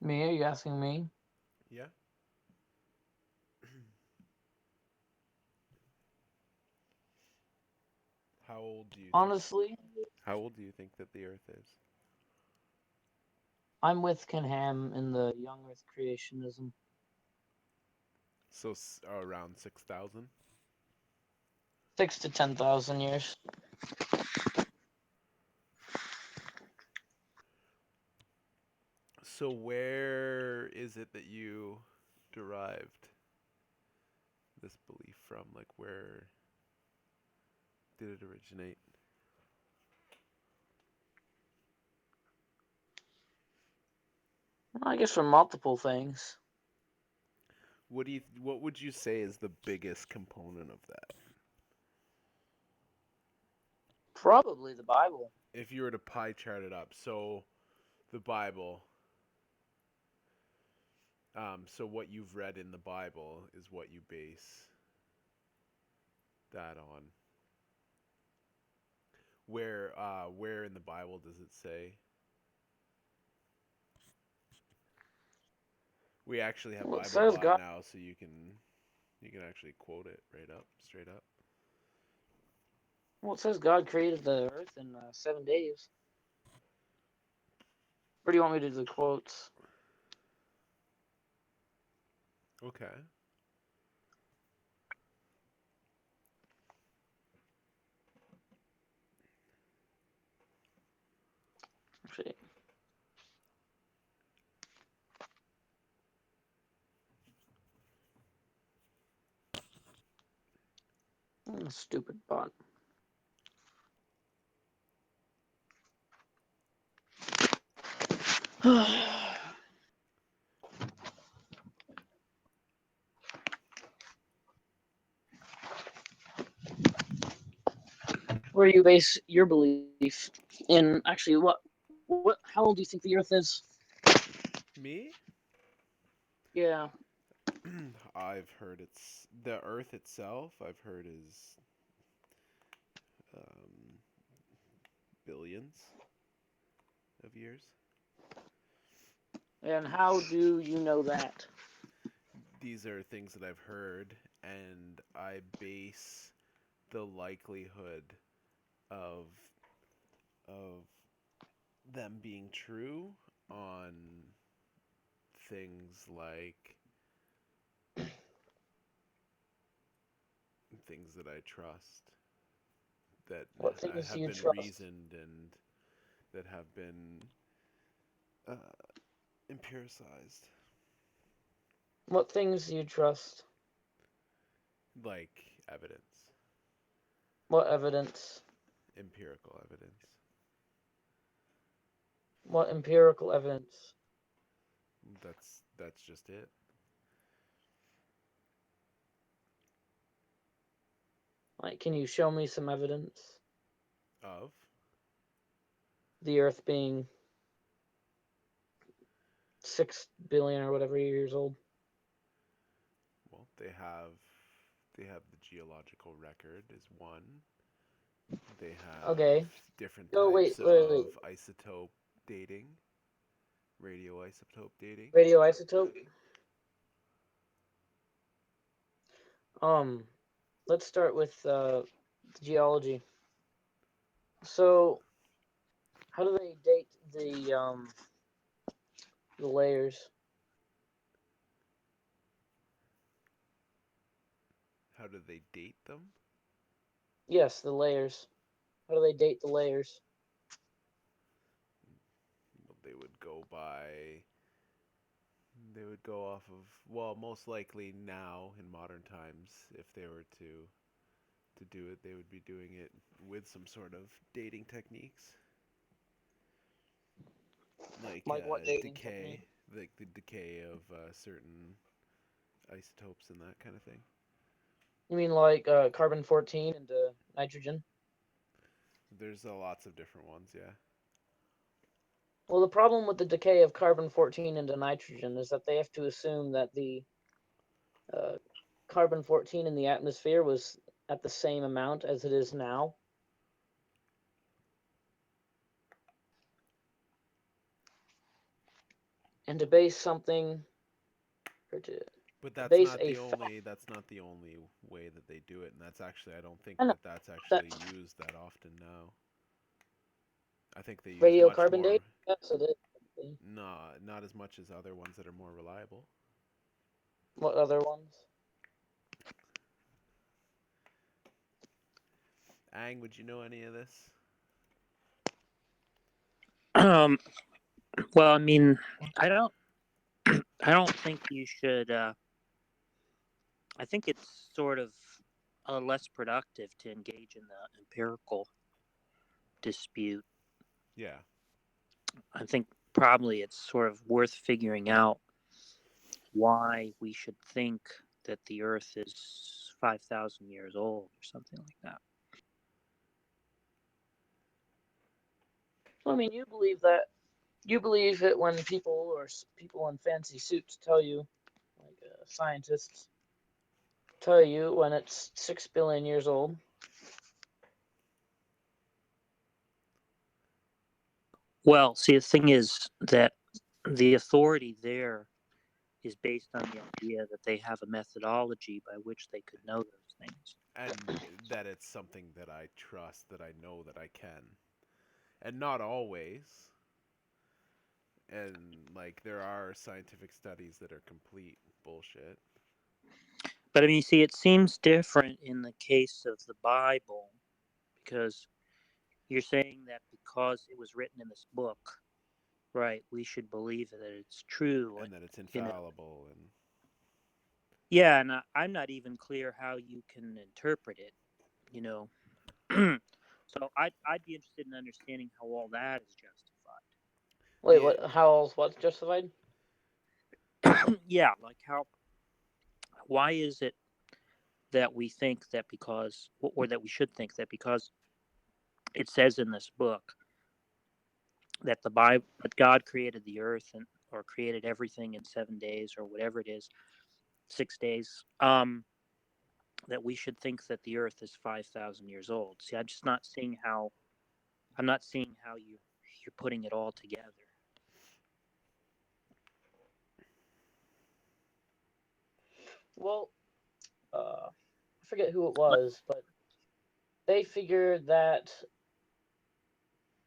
Me? Are you asking me? Yeah. How old do you think? Honestly, How old do you think that the Earth is? I'm with Kenham in the young Earth creationism. So around 6,000. 6 to 10,000 years. So where is it that you derived this belief from? Like where did it originate? I guess from multiple things. What would you say is the biggest component of that? Probably the Bible. If you were to pie chart it up, so the Bible, so what you've read in the Bible is what you base that on. Where in the Bible does it say? We actually have Well, it Bible says Bot God. now, so you can actually quote it right up, straight up. Well, it says God created the earth in 7 days. Where do you want me to do the quotes? Okay. Actually, stupid bot. Where do you base your belief in? Actually, what? How old do you think the Earth is? Me? Yeah. I've heard it's the Earth itself. I've heard is um, billions of years. And how do you know that? These are things that I've heard, and I base the likelihood of of them being true on things like things that I trust that What things do have you been trust? reasoned and that have been uh, empiricized, What things do you trust? like evidence, What evidence? empirical evidence. What empirical evidence? That's just it. Like, can you show me some evidence? Of The Earth being 6 billion or whatever years old. well, they have the geological record is one. They have Okay. different Oh types wait. of isotope dating, radioisotope dating. Radioisotope. Um, let's start with geology. So, how do they date the layers? How do they date them? Yes, the layers. How do they date the layers? Well, they would go off of, well, most likely now in modern times, if they were to do it, they would be doing it with some sort of dating techniques, like Like what dating technique? decay, like the decay of certain isotopes and that kind of thing. You mean like carbon 14 into nitrogen? There's lots of different ones, yeah. Well, the problem with the decay of carbon 14 into nitrogen is that they have to assume that the uh, carbon 14 in the atmosphere was at the same amount as it is now. and to base something or But to that's base not a the fact. only way that they do it, and that's actually I don't think I know that that's that actually used that often now. I think they use much radiocarbon dating. more, Yes, it is. not as much as other ones that are more reliable. What other ones? Ang, would you know any of this? Um, well, I mean, I don't, I don't think you should. I think it's sort of less productive to engage in the empirical dispute. Yeah, I think probably it's sort of worth figuring out why we should think that the Earth is 5,000 years old or something like that. Well, I mean, you believe it when people or people in fancy suits tell you, like scientists tell you when it's 6 billion years old. Well, see, the thing is that the authority there is based on the idea that they have a methodology by which they could know those things. and that it's something that I trust, that I know that I can, and not always. And like there are scientific studies that are complete bullshit. But I mean, see, it seems different in the case of the Bible because you're saying that because it was written in this book, right, we should believe that it's true. And that it's In a, infallible and yeah, and I'm not even clear how you can interpret it, you know. So I'd be interested in understanding how all that is Wait, the what? How else? What's justified? justified. Yeah, like why is it that we think that because, or that we should think that because it says in this book that the Bible that God created the earth and or created everything in 7 days or whatever it is, 6 days. That we should think that the earth is 5,000 years old. See, I'm not seeing how you're putting it all together. Well, I forget who it Like, was, but they figured that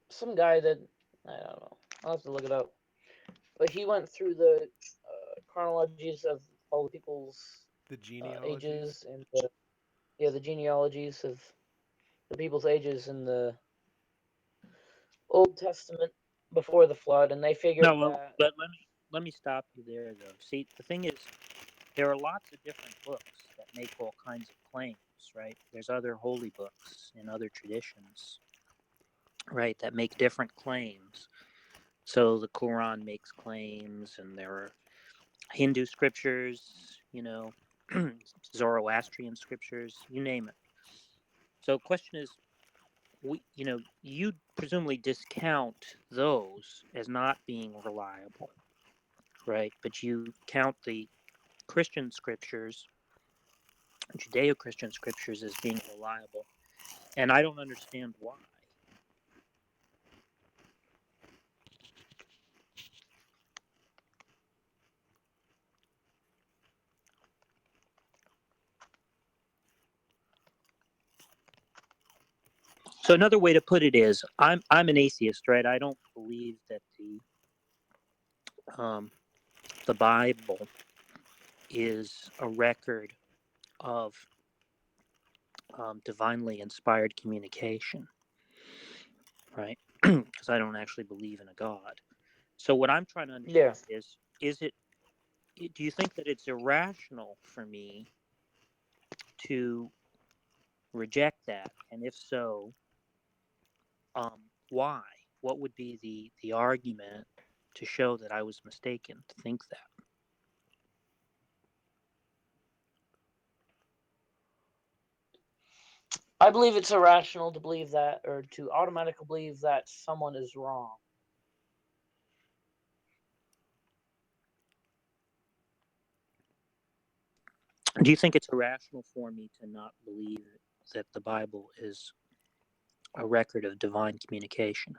some guy that I don't know. I'll have to look it up. But he went through the chronologies of all the people's the genealogies. ages and the genealogies of the people's ages in the Old Testament before the flood, and they figured no, well, that. but let me stop you there though. See, the thing is, there are lots of different books that make all kinds of claims, right? There's other holy books in other traditions, right, that make different claims. So the Quran makes claims, and there are Hindu scriptures, Zoroastrian scriptures, you name it. So, question is, you presumably discount those as not being reliable, right? But you count the Christian scriptures, Judeo-Christian scriptures, as being reliable, and I don't understand why. So another way to put it is, I'm an atheist, right? I don't believe that um, the Bible is a record of divinely inspired communication, right? Because I don't actually believe in a God. So what I'm trying to Yeah, understand is it? Do you think that it's irrational for me to reject that? And if so, why? What would be the argument to show that I was mistaken to think that? I believe it's irrational to believe that, or to automatically believe that someone is wrong. Do you think it's irrational for me to not believe that the Bible is a record of divine communication?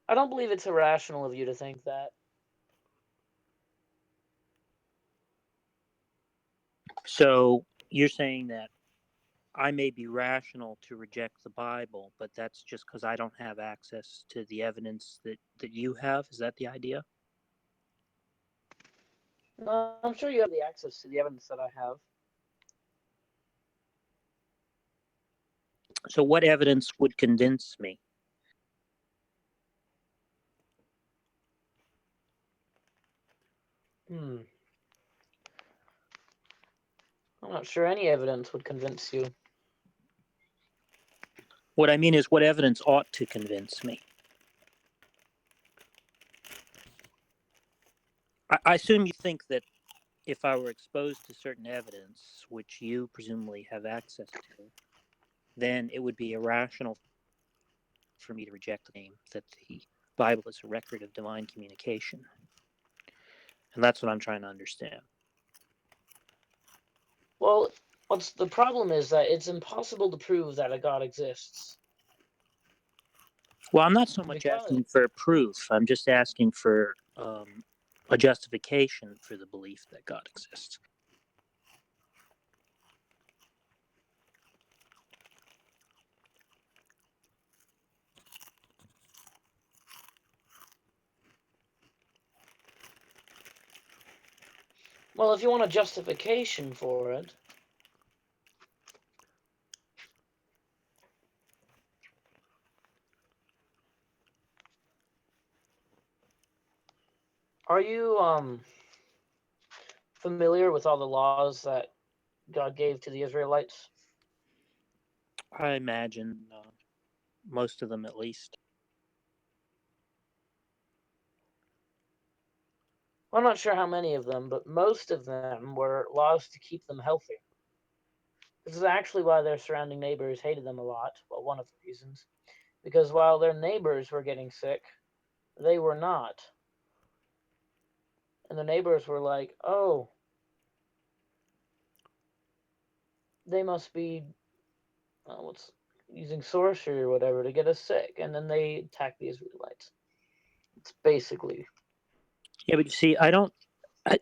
I don't believe it's irrational of you to think that. So you're saying that I may be rational to reject the Bible, but that's just because I don't have access to the evidence that you have? Is that the idea? No, I'm sure you have the access to the evidence that I have. So what evidence would convince me? I'm not sure any evidence would convince you. What I mean is, what evidence ought to convince me? I assume you think that if I were exposed to certain evidence, which you presumably have access to, then it would be irrational for me to reject the claim that the Bible is a record of divine communication. And that's what I'm trying to understand. Well, what's the problem is that it's impossible to prove that a God exists. Well, I'm not so much Because asking for proof. I'm just asking for a justification for the belief that God exists. well, if you want a justification for it, are you familiar with all the laws that God gave to the Israelites? I imagine most of them, at least. I'm not sure how many of them, but most of them were laws to keep them healthy. This is actually why their surrounding neighbors hated them a lot. Well, one of the reasons. Because while their neighbors were getting sick, they were not. And the neighbors were like, oh, they must be what's using sorcery or whatever to get us sick. And then they attack the Israelites. It's basically. Yeah, but you see, I don't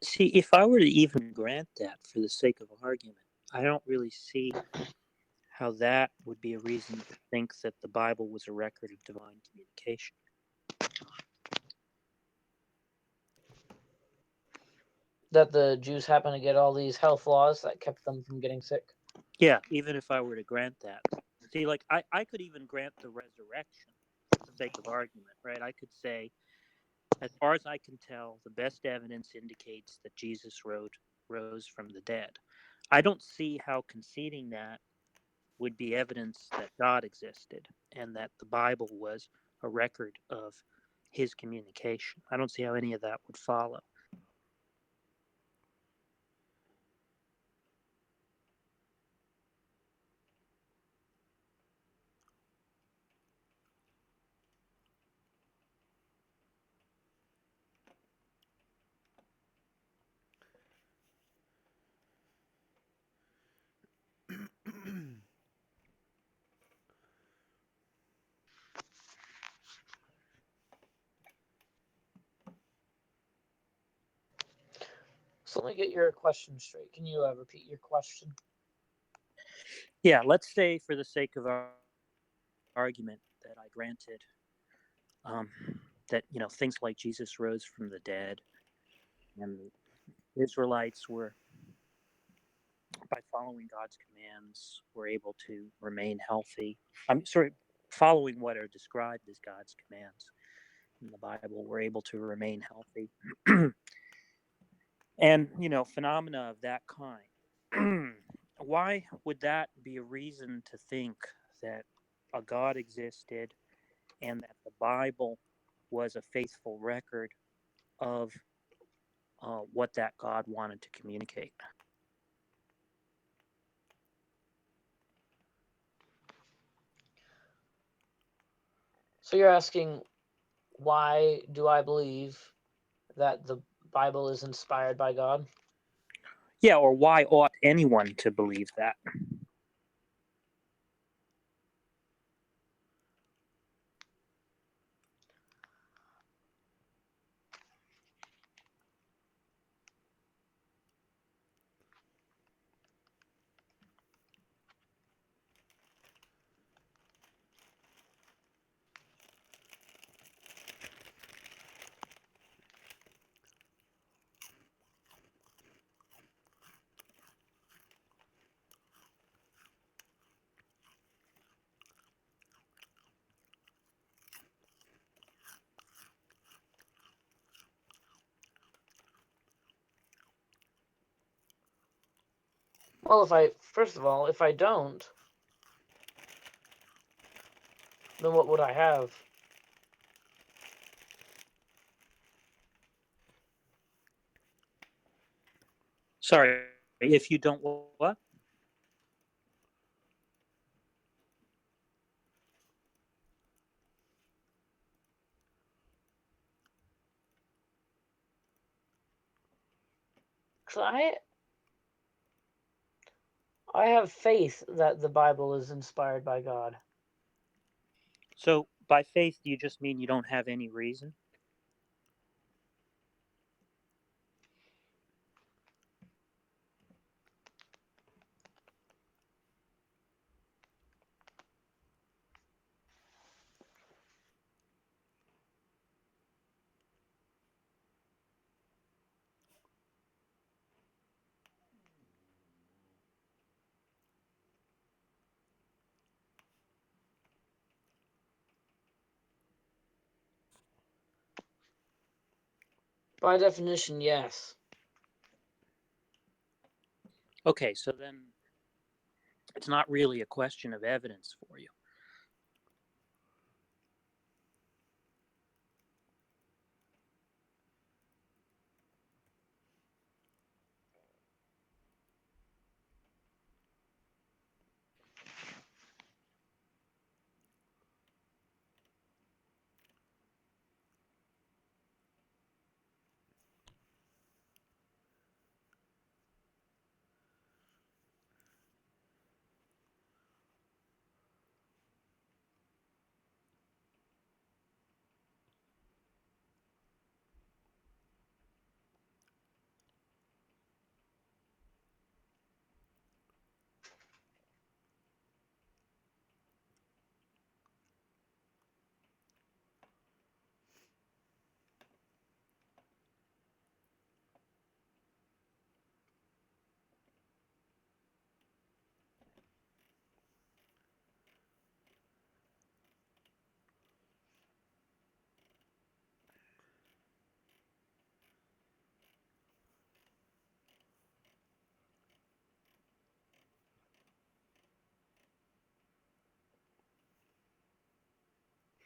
see if I were to even grant that for the sake of argument, I don't really see how that would be a reason to think that the Bible was a record of divine communication. That the Jews happen to get all these health laws that kept them from getting sick. Yeah, even if I were to grant that. See, like I could even grant the resurrection for the sake of argument, right? I could say, as far as I can tell, the best evidence indicates that Jesus rose from the dead. I don't see how conceding that would be evidence that God existed and that the Bible was a record of his communication. I don't see how any of that would follow. So let me get your question straight. Can you repeat your question? Yeah, let's say for the sake of argument that I granted that things like Jesus rose from the dead and the Israelites were, by following God's commands, were able to remain healthy. I'm sorry, following what are described as God's commands in the Bible, were able to remain healthy. And phenomena of that kind. Why would that be a reason to think that a God existed and that the Bible was a faithful record of what that God wanted to communicate? So you're asking, why do I believe that the Bible is inspired by God? Yeah, or why ought anyone to believe that? Well, if I first of all, if I don't, then what would I have? Sorry, if you don't what? Cause I have faith that the Bible is inspired by God. So by faith, do you just mean you don't have any reason? By definition, yes. Okay, so then it's not really a question of evidence for you.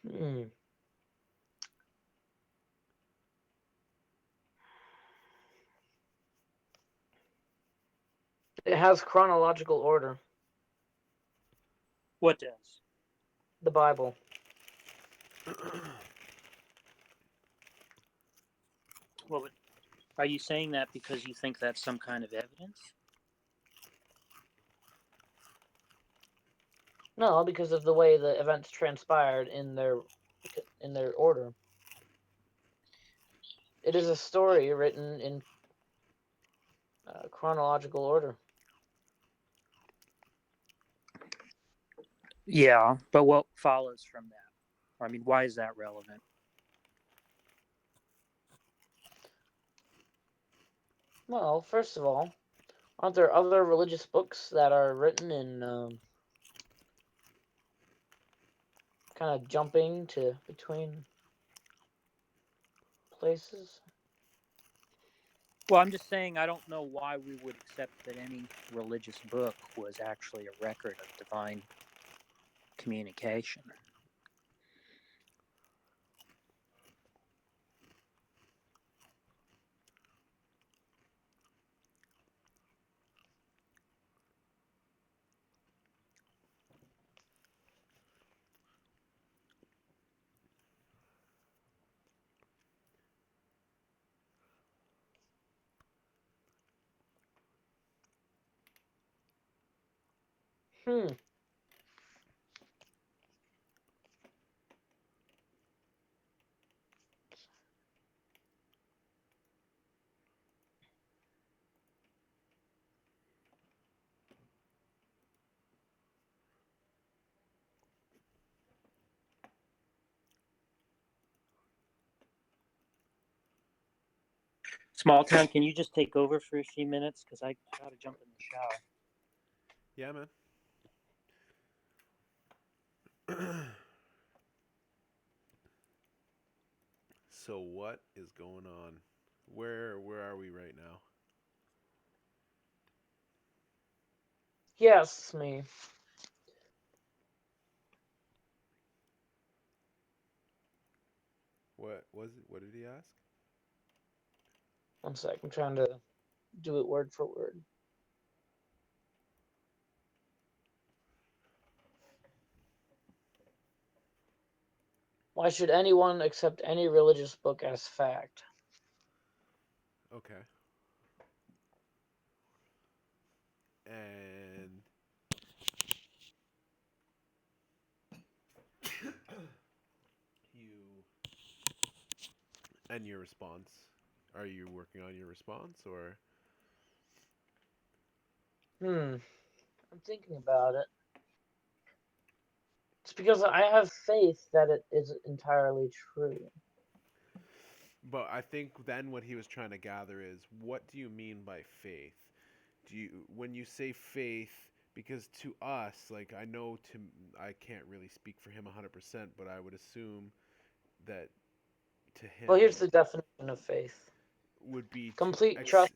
Hmm. It has chronological order. What does? The Bible. Well, are you saying that because you think that's some kind of evidence? No, because of the way the events transpired in their order. It is a story written in chronological order. Yeah, but what follows from that? I mean, why is that relevant? Well, first of all, aren't there other religious books that are written in kind of jumping to between places? Well, I'm just saying I don't know why we would accept that any religious book was actually a record of divine communication. Hmm. Small town, can you just take over for a few minutes? Because I got to jump in the shower. Yeah, man. So what is going on? Where are we right now? Yes, me. What was it? What did he ask? One sec. I'm trying to do it word for word. Why should anyone accept any religious book as fact? Okay. And you and your response. Are you working on your response or I'm thinking about it. It's because I have faith that it is entirely true. but I think then what he was trying to gather is what do you mean by faith? Do you when you say faith because to us like I can't really speak for him 100%, but I would assume that to Well, him here's the definition of faith: would be to complete trust,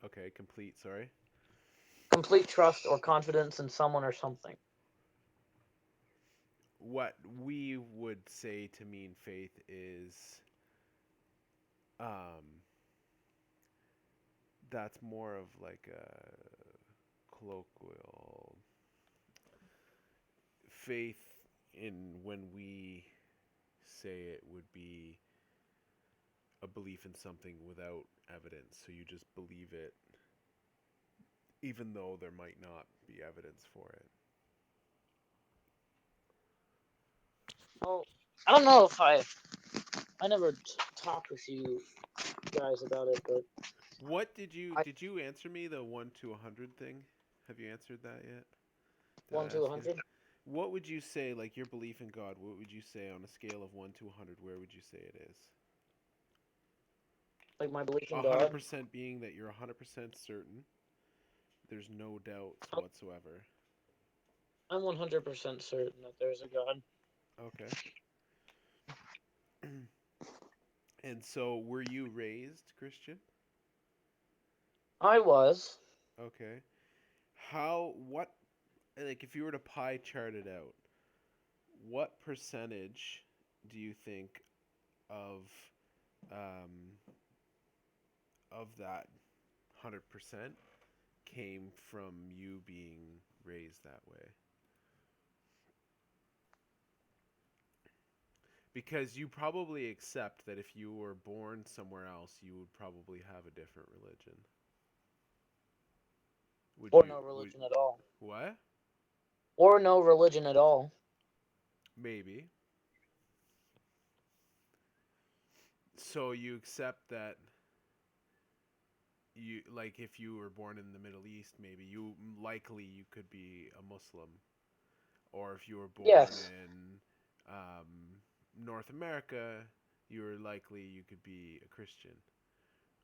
okay, complete, sorry. complete trust or confidence in someone or something. What we would say to mean faith is um that's more of like a colloquial faith in when we say it would be a belief in something without evidence. So you just believe it even though there might not be evidence for it. Well, I don't know if I never talked with you guys about it, but What I did you answer me the 1 to 100 thing? Have you answered that yet? Did one I to a ask you? hundred. What would you say like your belief in God? What would you say on a scale of 1 to 100? Where would you say it is? Like my belief in God. 100% being that you're 100% certain. There's no doubts whatsoever. I'm 100% certain that there's a God. Okay. And so were you raised Christian? I was. Okay. How what like if you were to pie chart it out, what percentage do you think of um of that 100% came from you being raised that way? Because you probably accept that if you were born somewhere else, you would probably have a different religion. Would Or you no would religion at all. what? Or no religion at all. Maybe. So you accept that you like if you were born in the Middle East, maybe you likely you could be a Muslim, or if you were born Yes. in North America, you're likely you could be a Christian,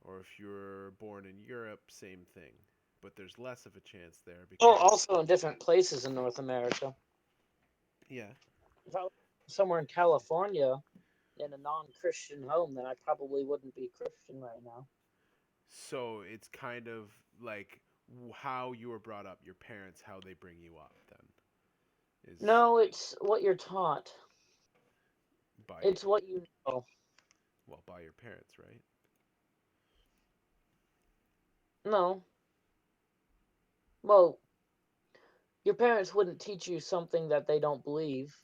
or if you're born in Europe, same thing. But there's less of a chance there Well, because also in different places in North America. yeah. If I was somewhere in California in a non-Christian home, then I probably wouldn't be Christian right now. So it's kind of like how you were brought up, your parents, how they bring you up. Then is No, it's what you're taught. by It's what you know. well by your parents, right? No. Well, your parents wouldn't teach you something that they don't believe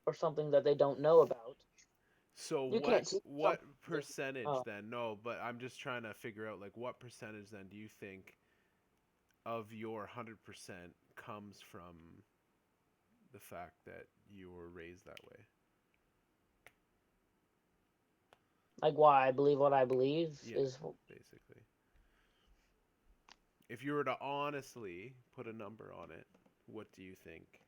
or something that they don't know about. So You can't teach what something that they percentage know. then? No, but I'm just trying to figure out like what percentage then do you think of your 100% comes from the fact that you were raised that way? Like why I believe what I believe Yeah, is basically. If you were to honestly put a number on it, what do you think?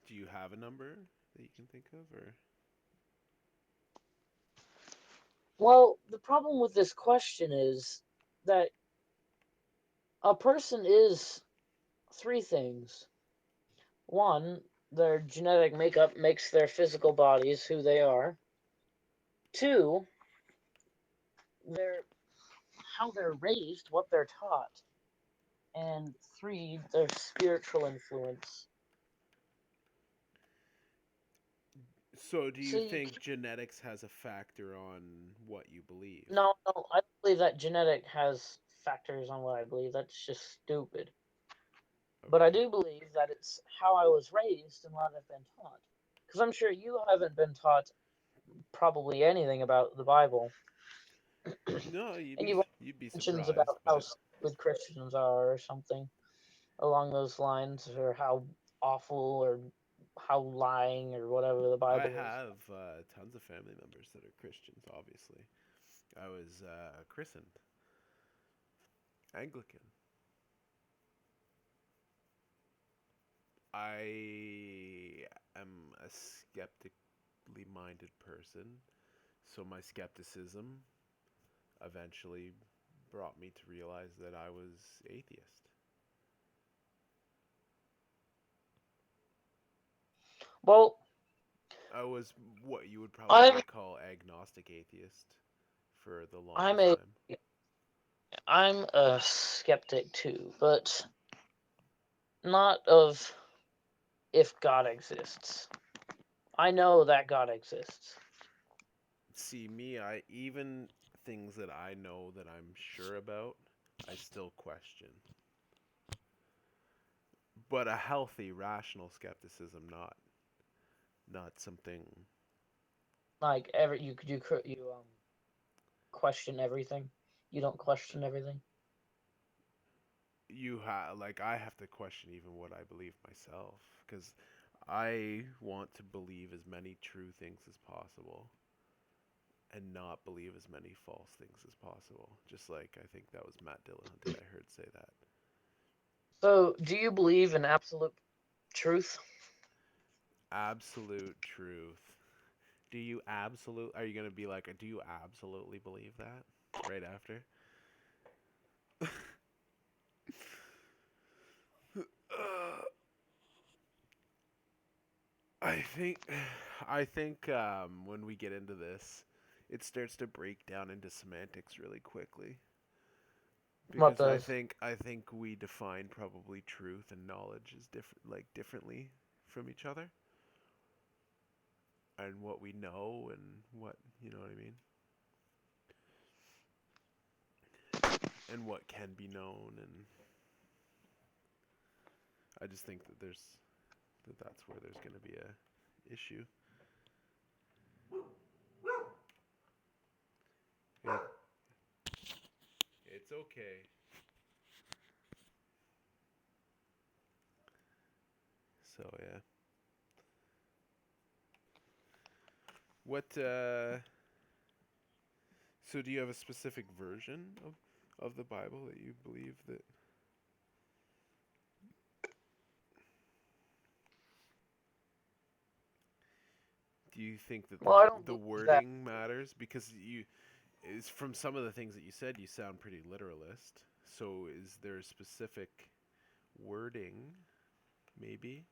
Do you have a number? that you can think of, or Well, the problem with this question is that a person is three things. One, their genetic makeup makes their physical bodies who they are. Two, their how they're raised, what they're taught. And three, their spiritual influence. so do So you you think genetics has a factor on what you believe? no, I believe that genetic has factors on what I believe. That's just stupid. But I Okay. do believe that it's how I was raised and what I've been taught. Because I'm sure you haven't been taught probably anything about the Bible, No, and you've you'd be mentions surprised, about how but stupid Christians are, or something along those lines, or how awful, or how lying, or whatever the I Bible is. have tons of family members that are Christians. Obviously, I was christened Anglican. I am a skeptically minded person, so my skepticism eventually brought me to realize that I was atheist. Well, I was what you would I'm probably call agnostic atheist for the I'm longest a time. I'm a skeptic too, but not of if God exists. I know that God exists. See, me, I even things that I know that I'm sure about, I still question. But a healthy, rational skepticism, not something Like you question everything. You don't question everything. you have like I have to question even what I believe myself because I want to believe as many true things as possible and not believe as many false things as possible. Just like I think that was Matt Dillahunty I heard say that. So, do you believe in absolute truth? Absolute truth. Do you absolute are you going to be like do you absolutely believe that right after? I think I think when we get into this, it starts to break down into semantics really quickly What because does? I think we define probably truth and knowledge as different like differently from each other and what we know and what you know what I mean and what can be known and I just think that that's where there's going to be a issue. It, it's okay. So yeah. What so do you have a specific version of the Bible that you believe that do you think that Well, I don't the believe that. wording matters because you is from some of the things that you said you sound pretty literalist. So is there a specific wording maybe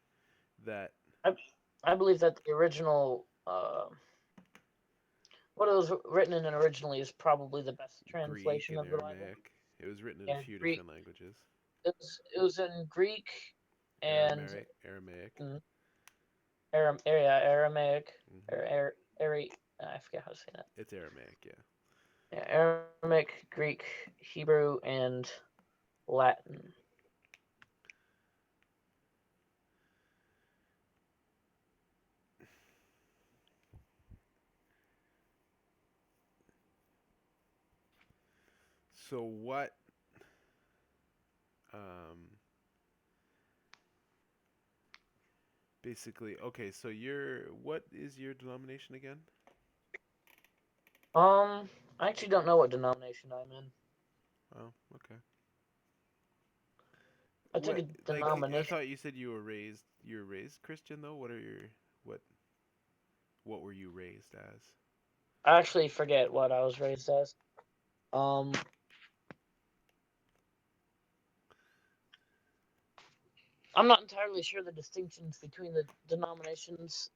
that I, I believe that the original, what it was written in originally, is probably the best Greek translation and of the Bible. Aramaic it was written in a Yeah, few Greek. different languages. It was in Greek and Aramaic. mm, Aramaic, Hmm. or I forget how to say that. It's Aramaic, yeah. Yeah, Aramaic, Greek, Hebrew, and Latin. So what um basically okay, so what is your denomination again? I actually don't know what denomination I'm in. Oh, okay. I took What a like I denomination. thought you said you were raised Christian though. What are your what? What were you raised as? I actually forget what I was raised as. Um, I'm not entirely sure the distinctions between the denominations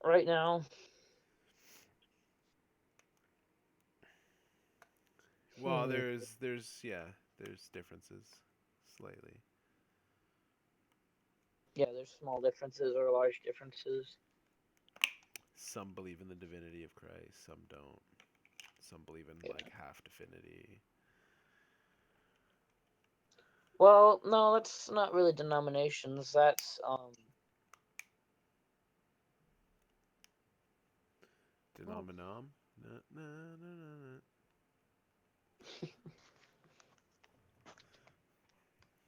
right now. Well, Hmm. there's differences slightly. Yeah, there's small differences or large differences. Some believe in the divinity of Christ, some don't. Some believe in Yeah. like half divinity. Well, no, that's not really denominations. That's well, Denominam? Na, na, na, na, na.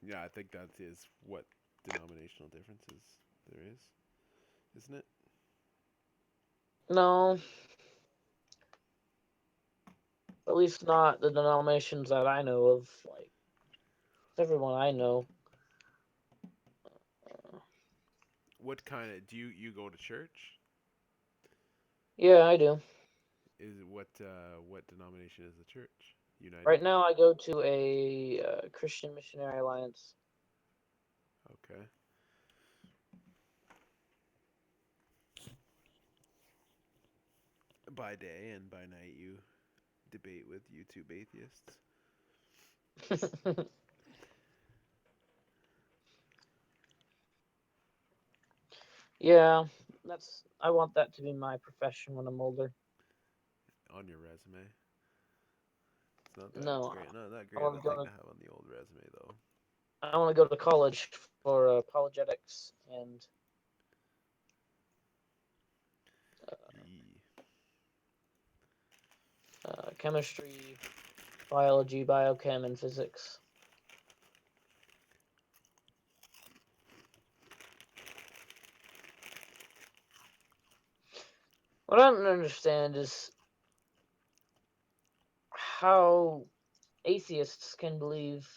Yeah, I think that is what denominational differences there is, isn't it? no, at least not the denominations that I know of. Like everyone I know. Uh, What kind of do you go to church? yeah, I do. Is what denomination is the church? United? Right now, I go to a Christian Missionary Alliance. Okay. By day and by night you debate with YouTube atheists. Yeah, that's. I want that to be my profession when I'm older. On your resume. It's not that No, great. Not that I great of want a to go thing to. to have on the old resume, though. I want to go to college for apologetics and Yee. chemistry, biology, biochem, and physics. What I don't understand is how atheists can believe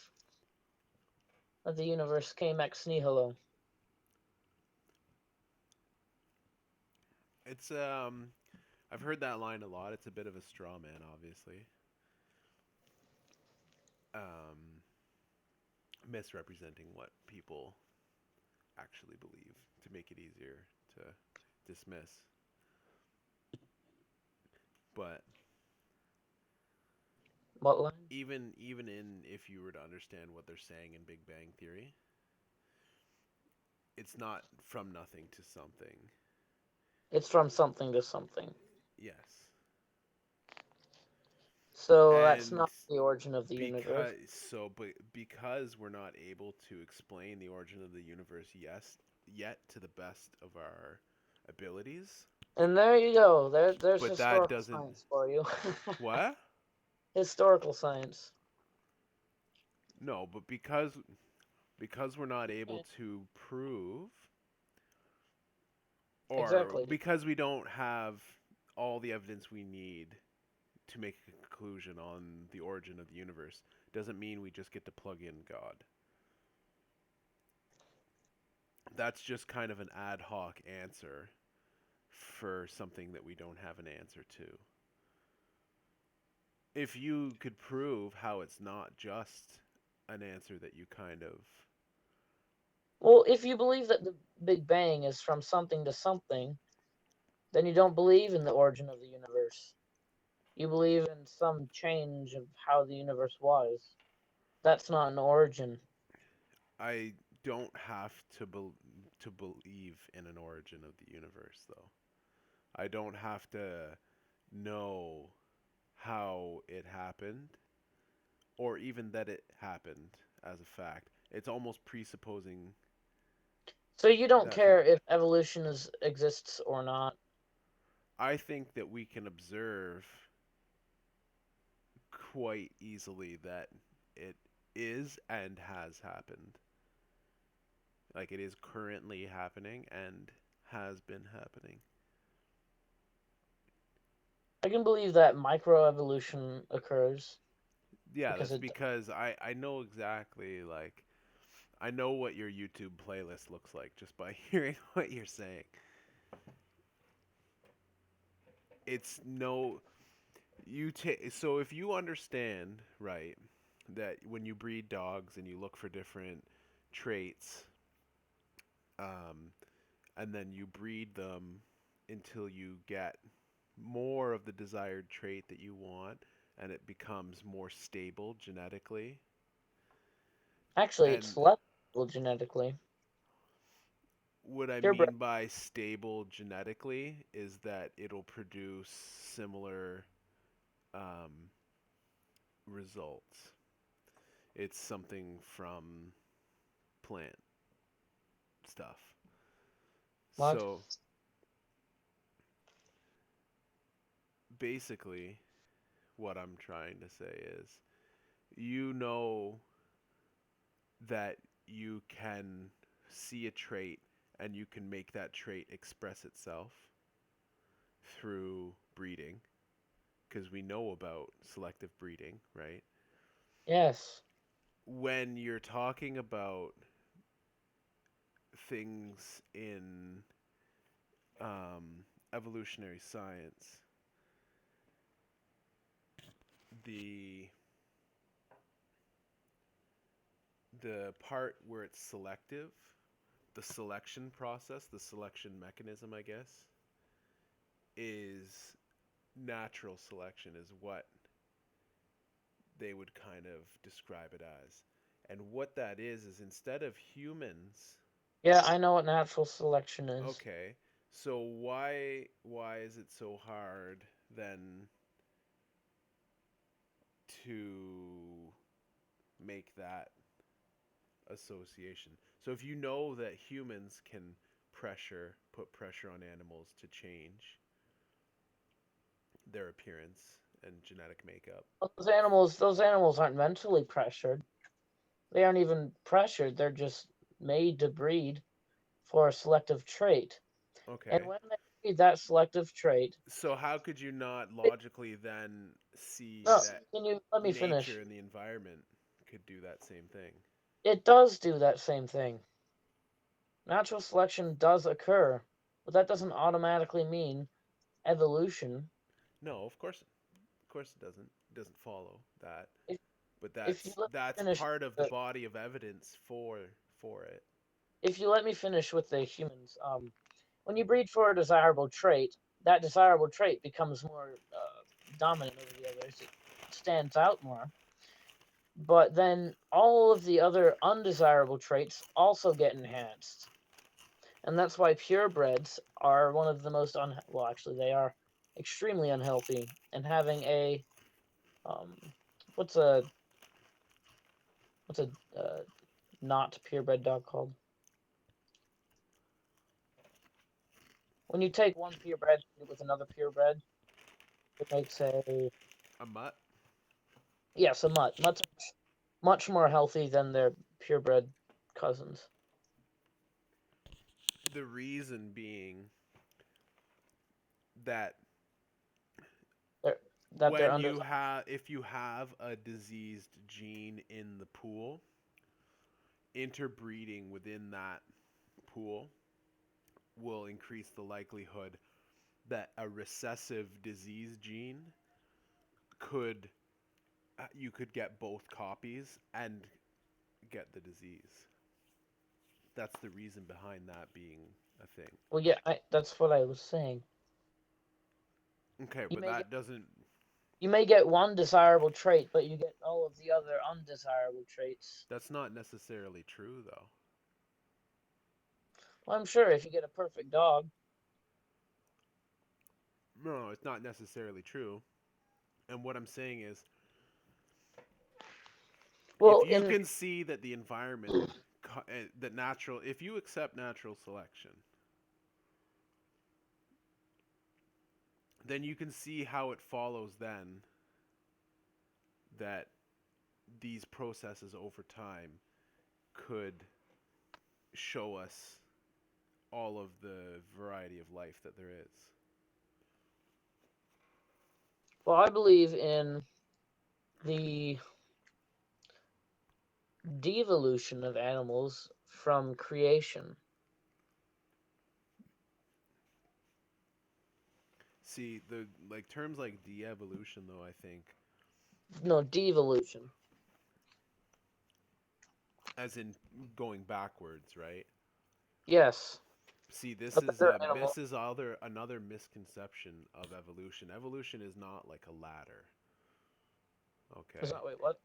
that the universe came ex nihilo. It's I've heard that line a lot. It's a bit of a straw man, obviously. Um, Misrepresenting what people actually believe to make it easier to dismiss. But What line? even in if you were to understand what they're saying in Big Bang Theory, it's not from nothing to something. It's from something to something. Yes. So that's And not the origin of the universe. because we're not able to explain the origin of the universe yet to the best of our abilities, And there you go. There's but that historical doesn't science for you. what? Historical science. No, but because we're not able to prove, or Exactly. because we don't have all the evidence we need to make a conclusion on the origin of the universe, doesn't mean we just get to plug in God. That's just kind of an ad hoc answer for something that we don't have an answer to. If you could prove how it's not just an answer that you kind of. Well, if you believe that the Big Bang is from something to something, then you don't believe in the origin of the universe. You believe in some change of how the universe was. That's not an origin. I don't have to believe in an origin of the universe, though. I don't have to know how it happened or even that it happened as a fact. It's almost presupposing So you don't that care fact. if evolution exists or not. I think that we can observe quite easily that it is and has happened. Like it is currently happening and has been happening. I can believe that microevolution occurs Yeah, because that's it. because I know exactly like I know what your YouTube playlist looks like just by hearing what you're saying. it's no you take so if you understand right that when you breed dogs and you look for different traits, um, and then you breed them until you get more of the desired trait that you want and it becomes more stable genetically. Actually, it's And less stable genetically. what I Purebred. mean by stable genetically is that it'll produce similar um, results. It's something from plant stuff. What? So basically, what I'm trying to say is you know that you can see a trait and you can make that trait express itself through breeding because we know about selective breeding, right? Yes. When you're talking about things in evolutionary science, the the part where it's selective, the selection process, the selection mechanism, I guess, is natural selection is what they would kind of describe it as. And what that is instead of humans, Yeah, I know what natural selection is. okay, so why is it so hard then to make that association? So if you know that humans can put pressure on animals to change their appearance and genetic makeup. Those animals aren't mentally pressured. They aren't even pressured. They're just made to breed for a selective trait. And Okay. when they breed that selective trait, So how could you not it, logically then see no, that can you let me nature finish? and the environment could do that same thing? It does do that same thing. Natural selection does occur, but that doesn't automatically mean evolution. No, of course it doesn't. It doesn't follow that. If But if you let me that's finish, part of the the, body of evidence for it. if you let me finish with the humans, when you breed for a desirable trait, that desirable trait becomes more dominant over the others. It stands out more. But then all of the other undesirable traits also get enhanced. And that's why purebreds are one of the most well, actually, they are extremely unhealthy. And having a um, what's a what's a not purebred dog called? When you take one purebred with another purebred, it makes a A mutt. yes, a mutt. Mutts are much more healthy than their purebred cousins. The reason being that They're, that they're under. if you have a diseased gene in the pool, interbreeding within that pool will increase the likelihood that a recessive disease gene could you could get both copies and get the disease. That's the reason behind that being a thing. Well, yeah, that's what I was saying. Okay, You but may get that doesn't you may get one desirable trait, but you get all of the other undesirable traits. that's not necessarily true though. Well, I'm sure if you get a perfect dog, No, it's not necessarily true. And what I'm saying is if well, you in can see that the environment that natural if you accept natural selection, then you can see how it follows then that these processes over time could show us all of the variety of life that there is. well, I believe in the devolution of animals from creation. See, the like terms like de-evolution though, I think, No, devolution. as in going backwards, right? Yes, See, a better animal. this is other another misconception of evolution. Evolution is not like a ladder. Is Okay. that wait what?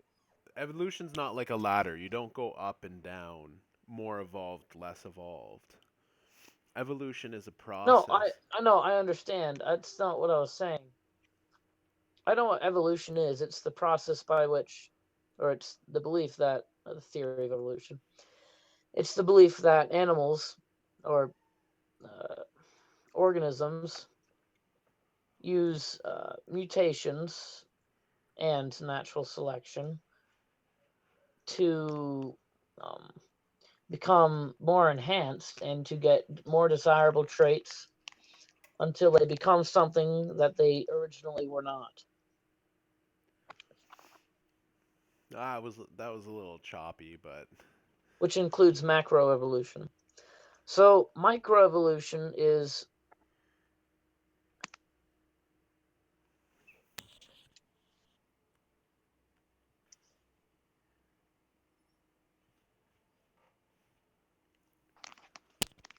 Evolution's not like a ladder. You don't go up and down, more evolved, less evolved. Evolution is a No, process. I know, I understand. That's not what I was saying. I know what evolution is. It's the process by which, or it's the belief that the theory of evolution. It's the belief that animals or uh, organisms use mutations and natural selection to um, become more enhanced and to get more desirable traits until they become something that they originally were not, That was a little choppy, but which includes macroevolution. So, microevolution is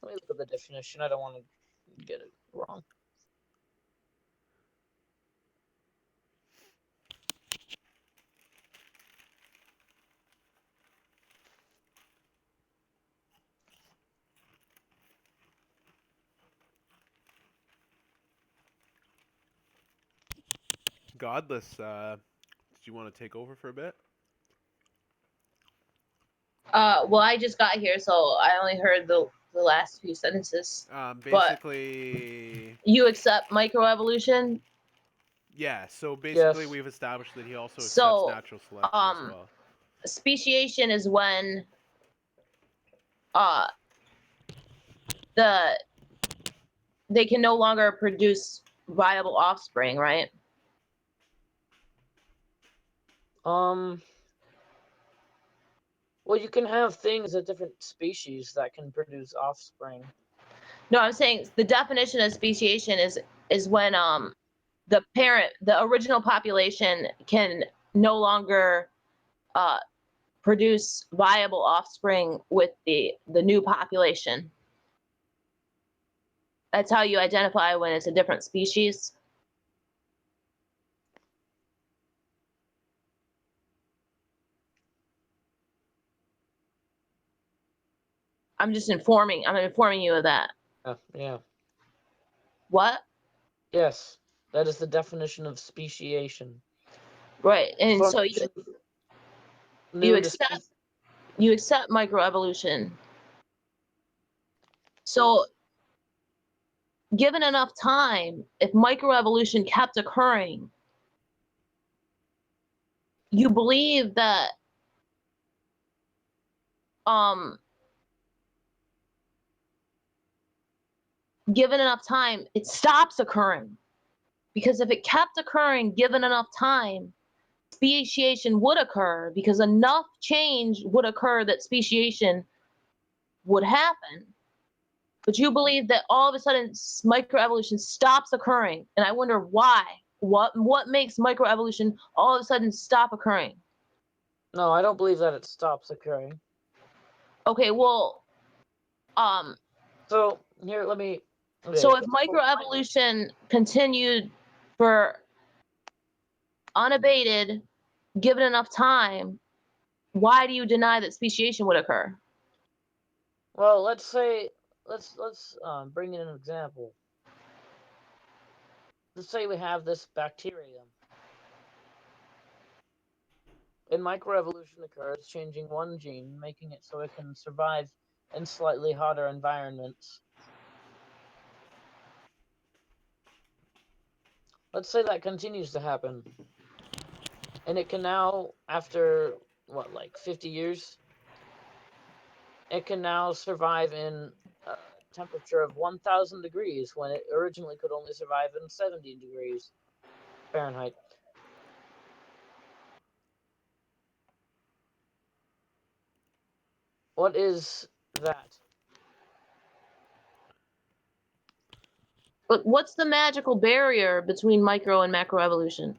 let me look at the definition. I don't want to get it wrong. Godless. Did you want to take over for a bit? Well, I just got here, so I only heard the last few sentences. But Basically, you accept microevolution. yeah. So basically, Yes. we've established that he also accepts So, natural selection as well. speciation is when uh the they can no longer produce viable offspring, right? Um. Well, you can have things of different species that can produce offspring. No, I'm saying the definition of speciation is when the original population can no longer uh produce viable offspring with the new population. That's how you identify when it's a different species. I'm informing you of that. Yeah. What? Yes. That is the definition of speciation. Right. And so Formation of you new accept you accept microevolution. So given enough time, if microevolution kept occurring, you believe that um given enough time, it stops occurring. Because if it kept occurring given enough time, speciation would occur because enough change would occur that speciation would happen. But you believe that all of a sudden microevolution stops occurring, and I wonder why. What makes microevolution all of a sudden stop occurring? No, I don't believe that it stops occurring. Okay, well, um, So here, let me. Okay. so if microevolution continued for unabated, given enough time, why do you deny that speciation would occur? Well, let's say let's bring in an example. Let's say we have this bacterium. And microevolution occurs, changing one gene, making it so it can survive in slightly hotter environments. Let's say that continues to happen. And it can now, after what, like 50 years, it can now survive in a temperature of 1,000 degrees when it originally could only survive in 70 degrees Fahrenheit. What is that? But what's the magical barrier between micro and macroevolution?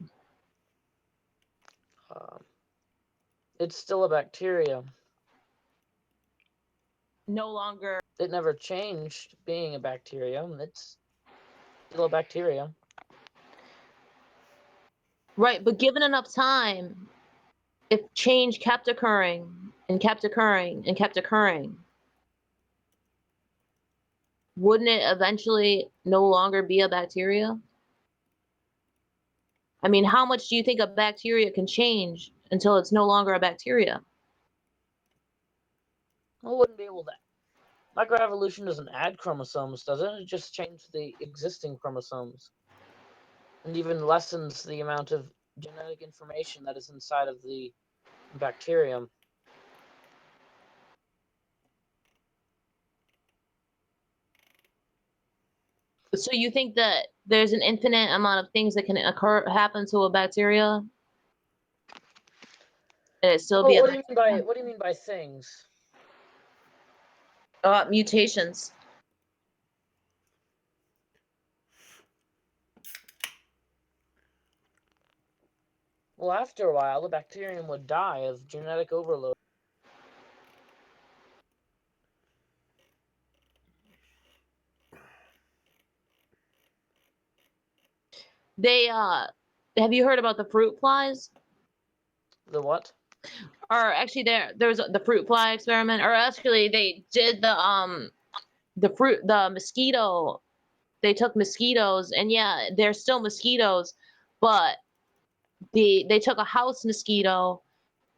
Um, it's still a bacteria. No longer. It never changed being a bacteria. It's still a bacteria. Right, but given enough time, if change kept occurring and kept occurring and kept occurring, wouldn't it eventually no longer be a bacteria? I mean, how much do you think a bacteria can change until it's no longer a bacteria? I wouldn't be able to. Microevolution doesn't add chromosomes, does it? It just changes the existing chromosomes. And even lessens the amount of genetic information that is inside of the bacterium. So you think that there's an infinite amount of things that can happen to a bacteria, and it still Well, be a what do you mean by things? mutations? Well, after a while, the bacterium would die of genetic overload. They have you heard about the fruit flies? The what? Or actually, there's the fruit fly experiment, or actually they did the mosquito. They took mosquitoes, and yeah, they're still mosquitoes, but they took a house mosquito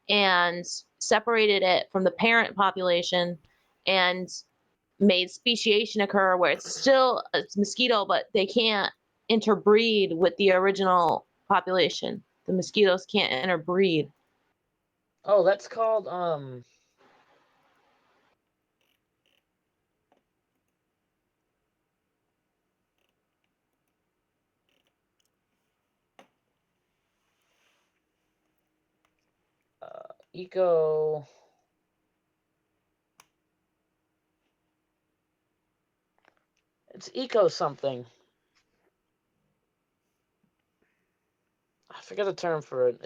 and separated it from the parent population and made speciation occur where it's still a mosquito, but they can't interbreed with the original population. The mosquitoes can't interbreed. Oh, that's called eco. It's eco something. I forget the term for it.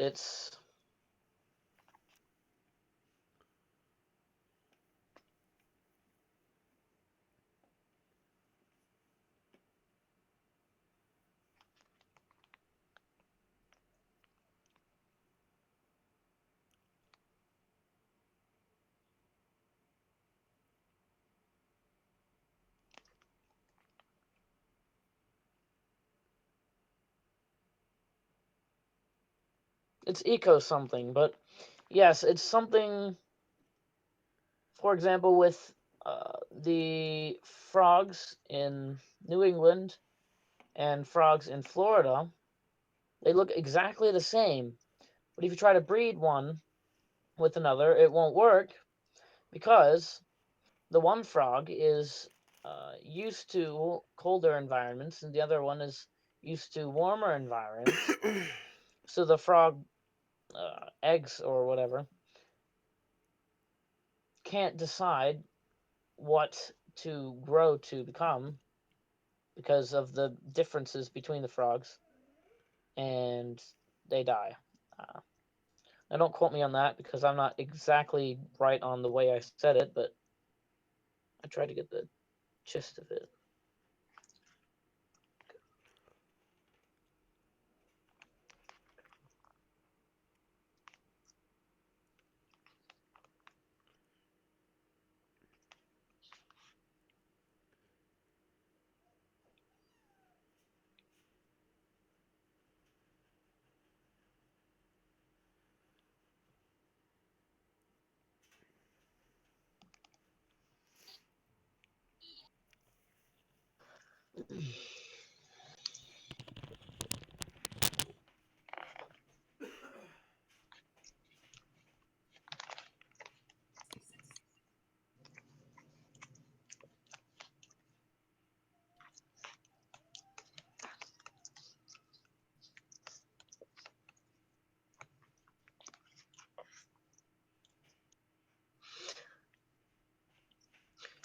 It's eco something, but yes, it's something. For example, with the frogs in New England and frogs in Florida, they look exactly the same. But if you try to breed one with another, it won't work because the one frog is used to colder environments and the other one is used to warmer environments. So the frog eggs or whatever can't decide what to grow to become because of the differences between the frogs, and they die. Uh, now, don't quote me on that because I'm not exactly right on the way I said it, but I tried to get the gist of it.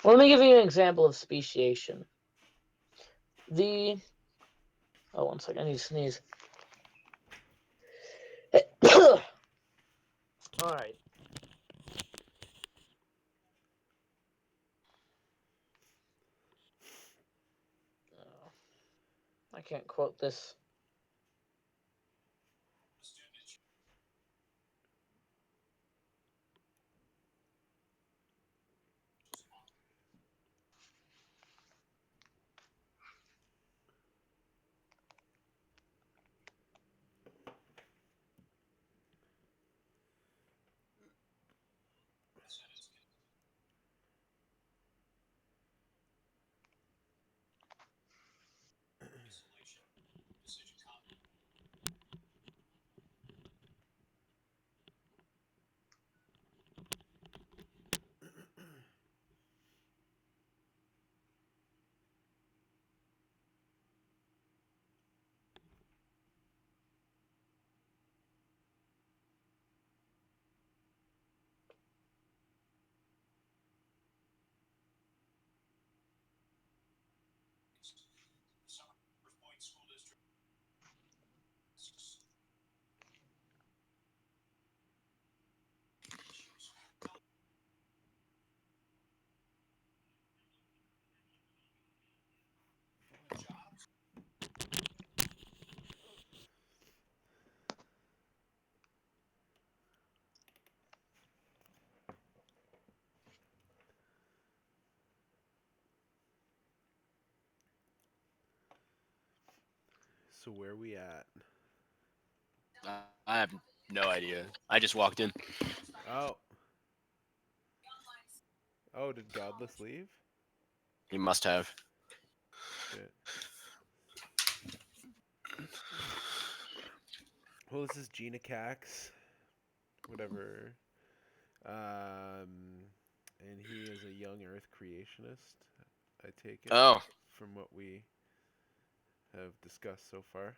Well, let me give you an example of speciation. The oh, one second, I need to sneeze. All right. Oh, I can't quote this. So where are we at? I have no idea. I just walked in. Oh. Oh, did Godless leave? He must have. Shit. Well, this is Gina Cax. Whatever. And he is a young Earth creationist. I take it Oh, from what we have discussed so far.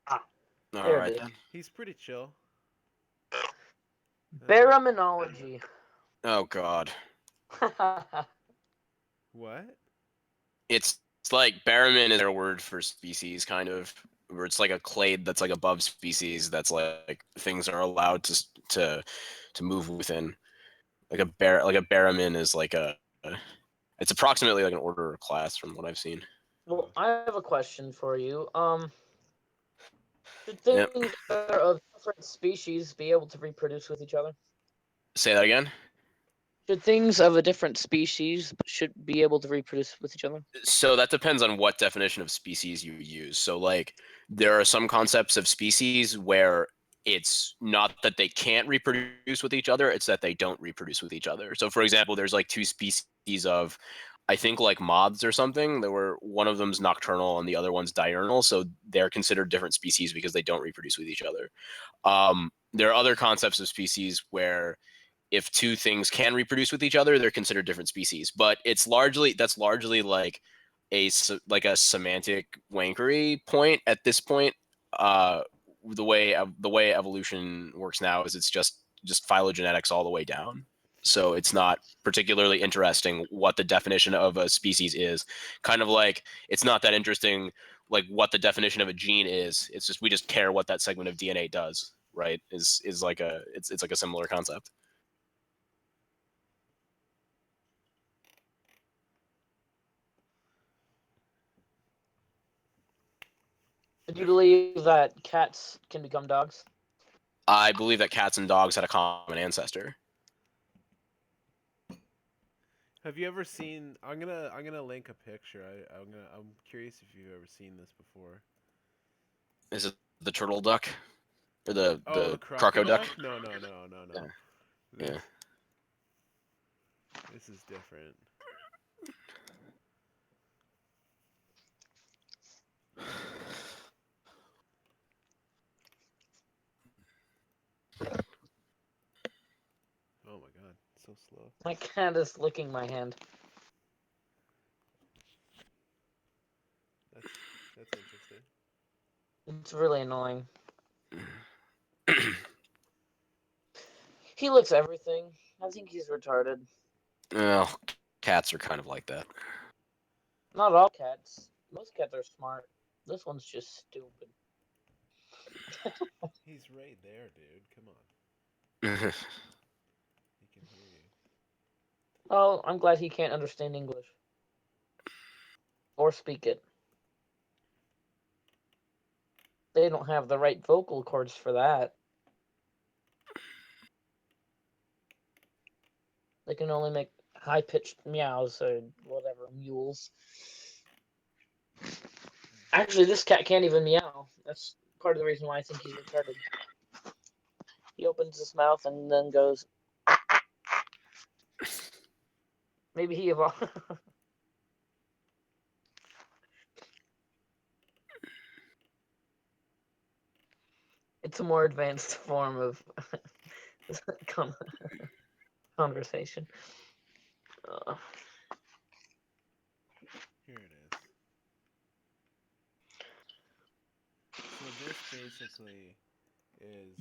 Ah, all there right it is. then. He's pretty chill. Baraminology. Oh God, What? it's like Barramin is their word for species, kind of, where it's like a clade that's like above species. That's like things are allowed to move within. Like a Barramin is like it's approximately like an order or class from what I've seen. Well, I have a question for you. Should Yep. things that are of different species be able to reproduce with each other? Say that again. Should things of a different species should be able to reproduce with each other? So that depends on what definition of species you use. So like there are some concepts of species where it's not that they can't reproduce with each other, it's that they don't reproduce with each other. So for example, there's like two species of I think like moths or something. There were one of them's nocturnal and the other one's diurnal, so they're considered different species because they don't reproduce with each other. There are other concepts of species where if two things can reproduce with each other, they're considered different species. But that's largely like like a semantic wankery point at this point. Uh, the way evolution works now is it's just phylogenetics all the way down. So it's not particularly interesting what the definition of a species is. Kind of like it's not that interesting like what the definition of a gene is. It's just we just care what that segment of DNA does, right? Is like it's like a similar concept. Do you believe that cats can become dogs? I believe that cats and dogs had a common ancestor. Have you ever seen? I'm gonna link a picture. I'm curious if you've ever seen this before. Is it the turtle duck or Oh, the the croco duck? crocodile? No. Yeah. This Yeah. this is different. Oh my god, so slow. My cat is licking my hand. That's that's interesting. It's really annoying. He licks everything. I think he's retarded. Well, cats are kind of like that. Not all cats. Most cats are smart. This one's just stupid. He's right there, dude. Come on. Mhm. He can hear you. Oh, I'm glad he can't understand English or speak it. They don't have the right vocal cords for that. They can only make high pitched meows or whatever, mules. Actually, this cat can't even meow. That's part of the reason why I think he's retarded. He opens his mouth and then goes. Maybe he evolved. It's a more advanced form of conversation. Uh, Here it is. So this basically is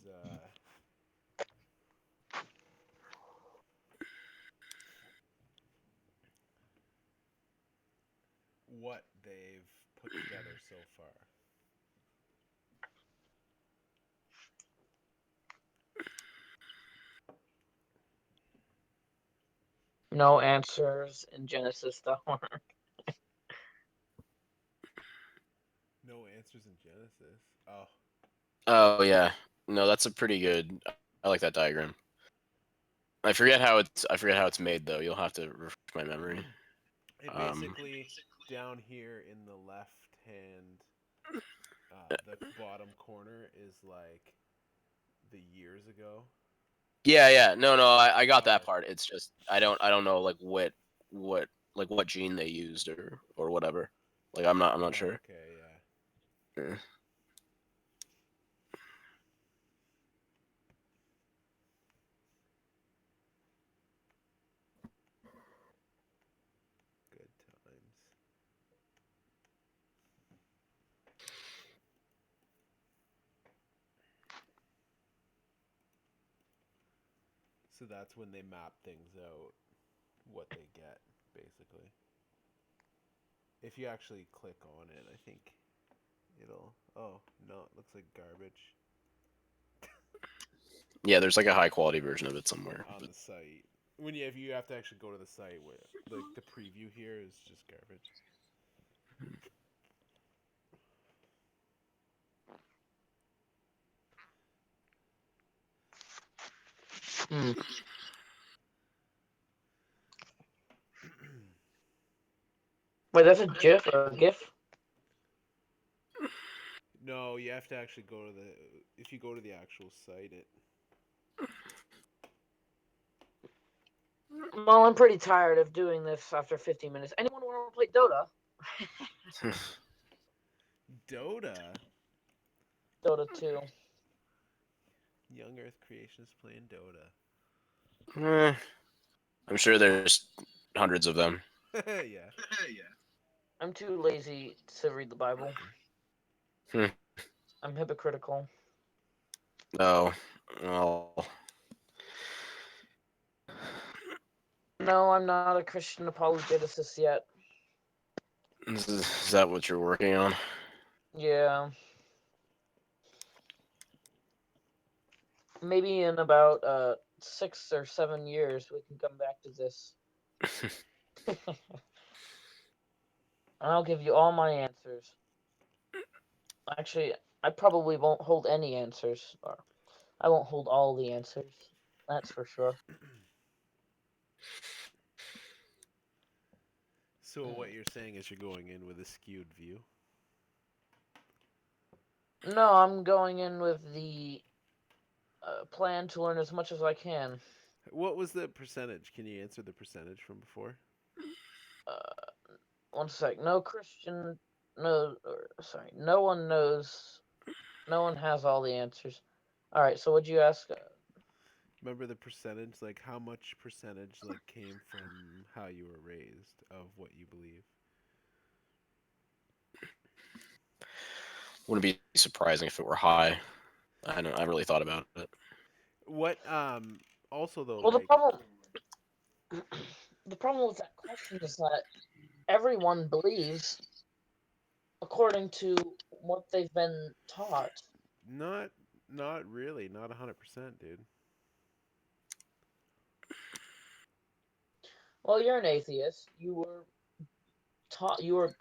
what they've put together so far. no answers in Genesis, though. No answers in Genesis. Oh, Oh yeah. No, that's a pretty good. I like that diagram. I forget how it's made though. You'll have to refresh my memory. it Um, basically down here in the left hand, the bottom corner is like the years ago. yeah, yeah. No, I got that Oh, part. It's just I don't know like what like what gene they used or whatever. Like I'm not oh, sure. okay, yeah. Yeah. Good times. So that's when they map things out, what they get, basically. If you actually click on it, I think it'll. Oh no, it looks like garbage Yeah, there's like a high quality version of it somewhere. on But the site. When you if you have to actually go to the site, where like the preview here is just garbage. Hmm. Wait, that's a GIF or a GIF? No, you have to actually go to the. If you go to the actual site, it. Well, I'm pretty tired of doing this after 15 minutes. Anyone want to play Dota? Dota. Dota 2. Young Earth Creationist playing Dota. eh, I'm sure there's hundreds of them. Yeah. I'm too lazy to read the Bible. Hmm. I'm hypocritical. Oh, well, No, I'm not a Christian apologeticist yet. is that what you're working on? Yeah. Maybe in about 6 or 7 years we can come back to this. And I'll give you all my answers. Actually, I probably won't hold any answers. Or I won't hold all the answers. That's for sure. So Mm. what you're saying is you're going in with a skewed view. No, I'm going in with the plan to learn as much as I can. What was the percentage? Can you answer the percentage from before? Uh, One sec. No Christian. No, sorry. No one knows. No one has all the answers. All right. So, would you ask? Remember the percentage? Like how much percentage like came from how you were raised of what you believe? Wouldn't be surprising if it were high. I really thought about it. What also though Well, like the problem with that question is that everyone believes according to what they've been taught. Not not really, not 100%, dude. Well, you're an atheist. You were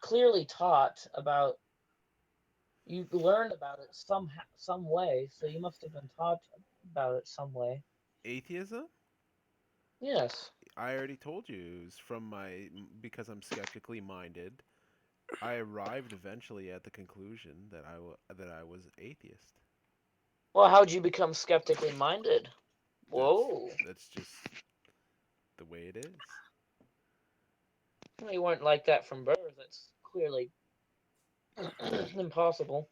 clearly taught about. You learned about it some way, so you must have been taught about it some way. Atheism? Yes. I already told you it was from my because I'm skeptically minded. I arrived eventually at the conclusion that that I was atheist. Well, how'd you become skeptically minded? That's Whoa. that's just the way it is. Well, you weren't like that from birth. That's clearly impossible.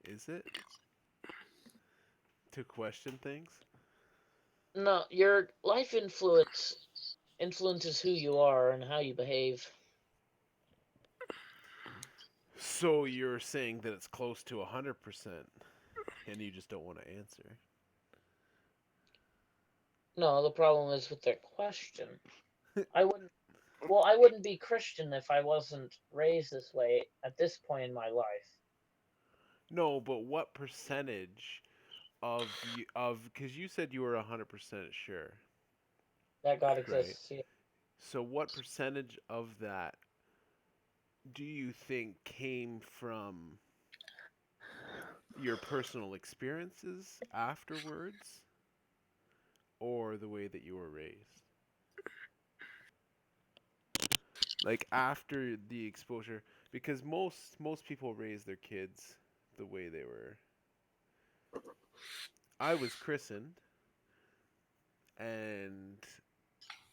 Is it to question things? No, your life influences who you are and how you behave. So you're saying that it's close to 100% and you just don't want to answer. No, the problem is with their question. I wouldn't. Well, I wouldn't be Christian if I wasn't raised this way at this point in my life. No, but what percentage of you of because you said you were 100% sure, That God right? exists. Yeah. So what percentage of that do you think came from your personal experiences afterwards or the way that you were raised? Like after the exposure, because most people raise their kids the way they were. I was christened, and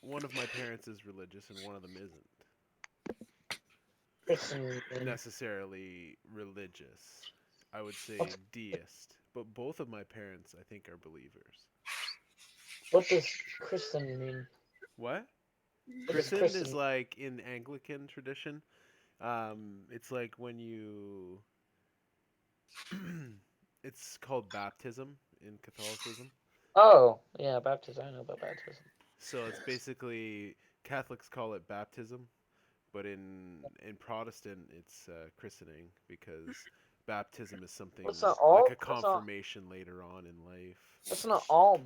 one of my parents is religious and one of them isn't Christian. necessarily religious. I would say What's deist, but both of my parents I think are believers. what does Christian mean? What? What does Christened is Christian? like in Anglican tradition. It's like when you it's called baptism in Catholicism. Oh, yeah, baptism. I know about baptism. So it's basically Catholics call it baptism, but in Protestant it's christening because baptism is That's something not like a all. confirmation later on in life. That's not all.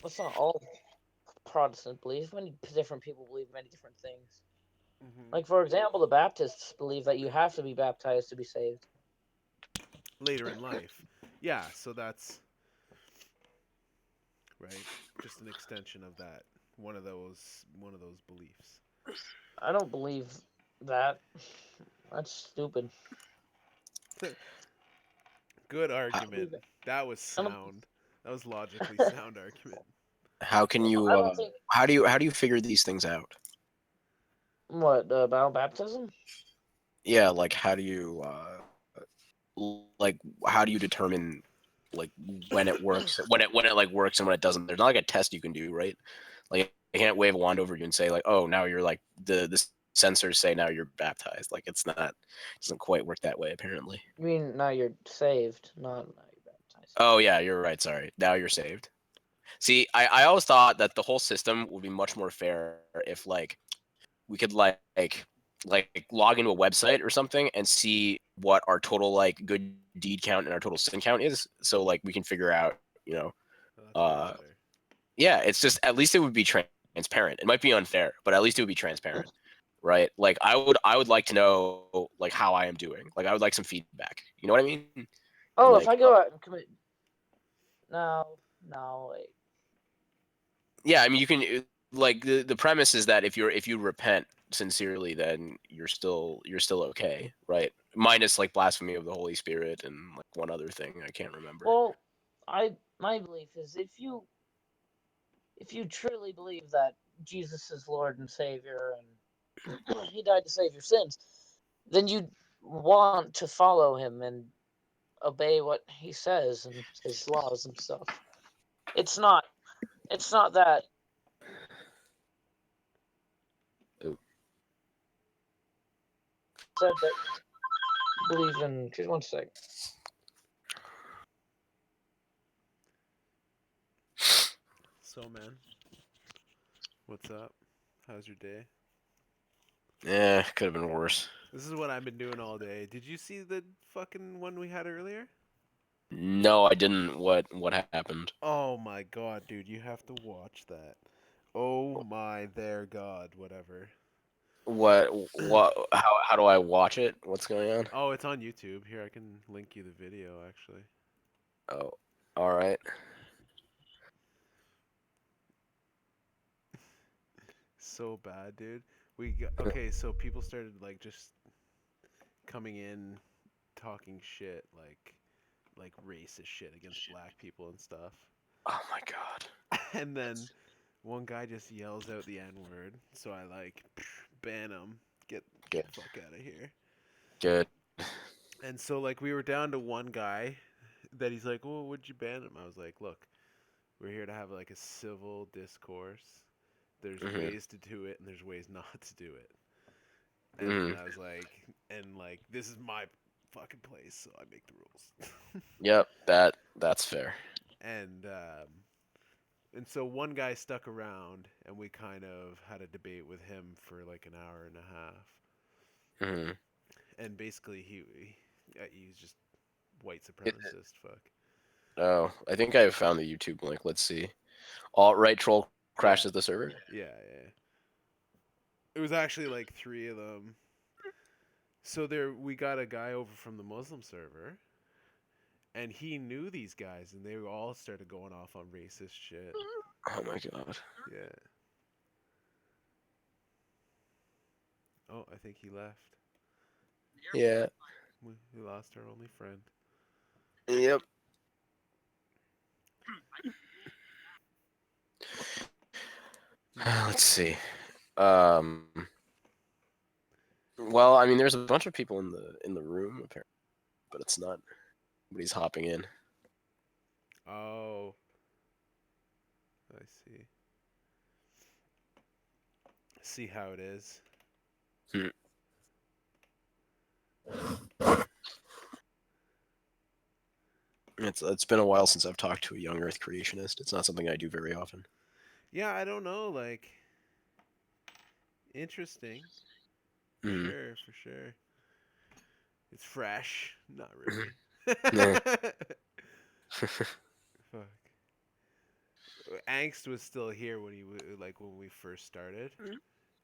That's not all Protestant beliefs. Many different people believe many different things. Hmm. Like for example, the Baptists believe that you have to be baptized to be saved. Later in life, yeah. So that's right. Just an extension of that. One of those beliefs. I don't believe that. That's stupid. Good I don't argument. believe it. That was I don't. sound. That was logically sound argument. How can I you don't think. how do you figure these things out? What about baptism? Yeah, like how do you like how do you determine like when it works, when it like works and when it doesn't? There's not like a test you can do, right? Like I can't wave a wand over you and say like, oh, now you're like the sensors say now you're baptized. Like it's not, it doesn't quite work that way apparently. You mean now you're saved, not now you're baptized. Oh yeah, you're right. Sorry. Now you're saved. See, I always thought that the whole system would be much more fair if like we could like log into a website or something and see what our total like good deed count and our total sin count is. So like we can figure out, Oh, that's way uh better. yeah, it's just at least it would be transparent. It might be unfair, but at least it would be transparent. Right? Like I would like to know like how I am doing. Like I would like some feedback. You know what I mean? And Oh, if like I go out and commit, no, no, wait. yeah, I mean you can like the premise is that if you repent sincerely, then you're still okay, right? Minus like blasphemy of the Holy Spirit and like one other thing I can't remember. Well, my belief is if you truly believe that Jesus is Lord and Savior and He died to save your sins, then you want to follow Him and obey what He says and His laws and stuff. It's not. It's not that Ooh. said that believe in. Just one sec. So man, what's up? How's your day? Could have been worse. This is what I've been doing all day. Did you see the fucking one we had earlier? No, I didn't. What happened? Oh my god, dude, you have to watch that. Oh my there god, whatever. How do I watch it? What's going on? Oh, it's on YouTube. Here, I can link you the video actually. Oh, all right. So bad, dude. Okay, so people started like just coming in talking shit like racist shit against black people and stuff. Oh my god. And then one guy just yells out the N word, so I like ban him. Get Good. the fuck out of here. Good. And so like we were down to one guy that he's like, "Well, would you ban him?" I was like, "Look, we're here to have like a civil discourse. There's Mhm. ways to do it and there's ways not to do it." And Mhm. I was like, and like this is my fucking place, so I make the rules. Yep. That's fair. and and so one guy stuck around, and we kind of had a debate with him for like an hour and a half. Mhm. And basically, he's just white It, supremacist. Fuck. oh, I think I found the YouTube link. Let's see. Alt right troll Yeah, crashes the server. yeah. It was actually like three of them. So there, we got a guy over from the Muslim server, and he knew these guys, and they all started going off on racist shit. Oh my god. Yeah. Oh, I think he left. Yeah. We lost our only friend. Yep. Let's see. Um. Well, I mean, there's a bunch of people in the room apparently, but it's not. Nobody's hopping in. Oh, I see. See how it is. Hmm. It's been a while since I've talked to a young Earth creationist. It's not something I do very often. Yeah, I don't know. Like, interesting. For Hmm. sure, for sure. It's fresh. Not Mhm. really. Yeah. Fuck. Angst was still here when like when we first started,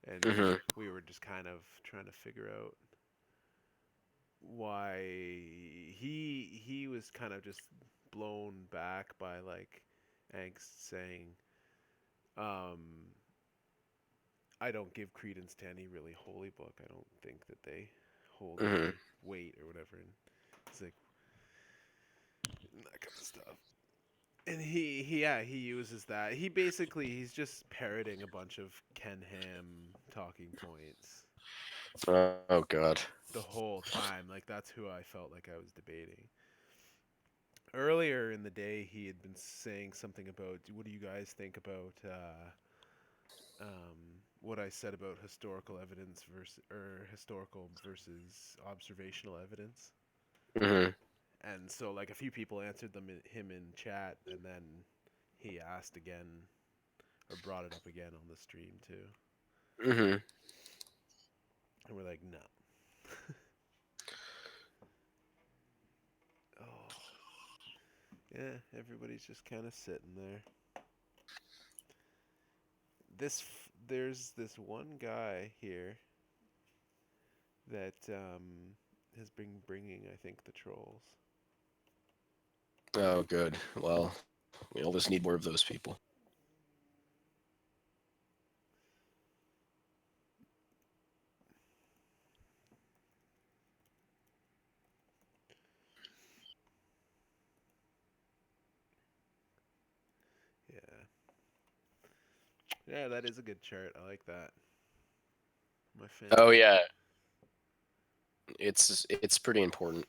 and Mhm. we were just kind of trying to figure out why he was kind of just blown back by like Angst saying, um, I don't give credence to any really holy book. I don't think that they hold Mhm. any weight or whatever. And it's like that kind of stuff. And he uses that. He's just parroting a bunch of Ken Ham talking points Oh god. the whole time. Like that's who I felt like I was debating. Earlier in the day, he had been saying something about what do you guys think about what I said about historical evidence versus or historical versus observational evidence. Mhm. And so like a few people answered him in chat, and then he asked again or brought it up again on the stream too. Mhm. And we're like, no. Oh, yeah, everybody's just kind of sitting there. There's this one guy here that has been bringing, I think, the trolls. Oh good. Well, we'll just need more of those people. Yeah, yeah, that is a good chart. I like that. My fan. Oh yeah. It's pretty important.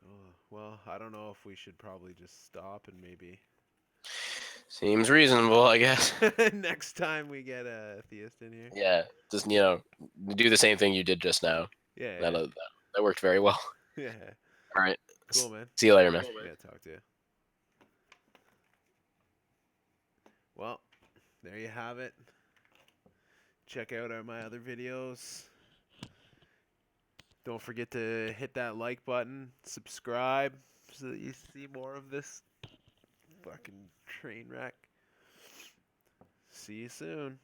Oh, well, I don't know if we should probably just stop and maybe Seems reasonable, I guess. next time we get a theist in here. Yeah. Just do the same thing you did just now. Yeah, That yeah, that worked very well. yeah. All right. Cool, man. See you later, man. Yeah, talk to you. Well, there you have it. Check out my other videos. Don't forget to hit that like button, subscribe, so that you see more of this fucking train wreck. See you soon.